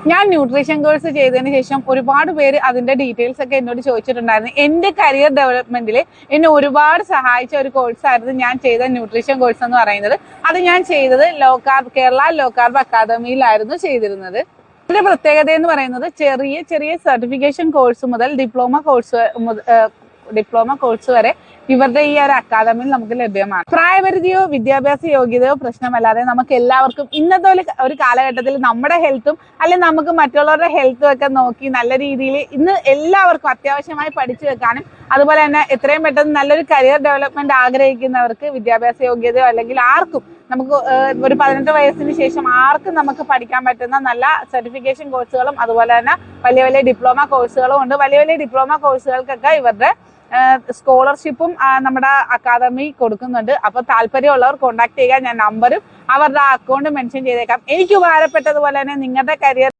ഞാൻ nutrition course ചെയ്തതിന് ശേഷം ഒരുപാട് പേര് അതിന്റെ ഡീറ്റെയിൽസ് ഒക്കെ എന്നോട് ചോദിച്ചിട്ടുണ്ടായിരുന്നു. എന്റെ കരിയർ ഡെവലപ്മെന്റിൽ എന്നെ ഒരുപാട് സഹായിച്ച ഒരു കോഴ്സ് ആയിരുന്നു ഞാൻ ചെയ്ത ന്യൂട്രീഷൻ കോഴ്സ് എന്ന് പറയുന്നത്. അത് ഞാൻ ചെയ്തത് കേരള ലോ കാർബ് അക്കാദമിയിലായിരുന്നു ചെയ്തിരുന്നത്. ഇതിന്റെ പ്രത്യേകത എന്ന് പറയുന്നത് ചെറിയ ചെറിയ സർട്ടിഫിക്കേഷൻ കോഴ്സ് മുതൽ ഡിപ്ലോമ കോഴ്സ് വരെ ഇവരുടെ ഈ ഒരു അക്കാദമിയിൽ നമുക്ക് ലഭ്യമാണ്. പ്രായപരിധിയോ വിദ്യാഭ്യാസ യോഗ്യതയോ പ്രശ്നമല്ലാതെ നമുക്ക് എല്ലാവർക്കും ഇന്നത്തെ ഒരു കാലഘട്ടത്തിൽ നമ്മുടെ ഹെൽത്തും അല്ലെങ്കിൽ നമുക്ക് മറ്റുള്ളവരുടെ ഹെൽത്തും ഒക്കെ നോക്കി നല്ല രീതിയിൽ ഇന്ന് എല്ലാവർക്കും അത്യാവശ്യമായി പഠിച്ചു വെക്കാനും അതുപോലെ തന്നെ എത്രയും പെട്ടെന്ന് നല്ലൊരു കരിയർ ഡെവലപ്മെന്റ് ആഗ്രഹിക്കുന്നവർക്ക് വിദ്യാഭ്യാസ യോഗ്യതയോ അല്ലെങ്കിൽ ആർക്കും നമുക്ക് ഒരു 18 വയസ്സിന് ശേഷം ആർക്കും നമുക്ക് പഠിക്കാൻ പറ്റുന്ന നല്ല സർട്ടിഫിക്കേഷൻ കോഴ്സുകളും അതുപോലെ തന്നെ വലിയ വലിയ ഡിപ്ലോമ കോഴ്സുകളും ഉണ്ട്. വലിയ വലിയ ഡിപ്ലോമ കോഴ്സുകൾക്കൊക്കെ ഇവരുടെ സ്കോളർഷിപ്പും നമ്മുടെ അക്കാദമി കൊടുക്കുന്നുണ്ട്. അപ്പൊ താല്പര്യമുള്ളവർ കോൺടാക്ട് ചെയ്യുക. ഞാൻ നമ്പറും അവരുടെ അക്കൗണ്ട് മെൻഷൻ ചെയ്തേക്കാം. എനിക്ക് ഉപകാരപ്പെട്ടതുപോലെ തന്നെ നിങ്ങളുടെ കരിയർ